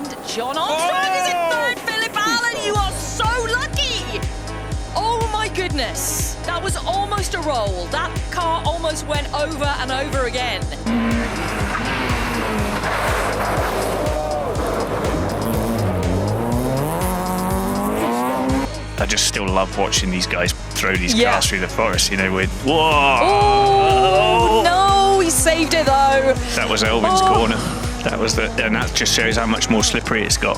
second. John Armstrong is in third. Philip Allen, you are so lucky. Oh my goodness. That was almost a roll. That car almost went over and over again. I just still love watching these guys throw these cars through the forest, you know, with whoa! Oh no, he saved it though. That was Elvin's corner. That was and that just shows how much more slippery it's got.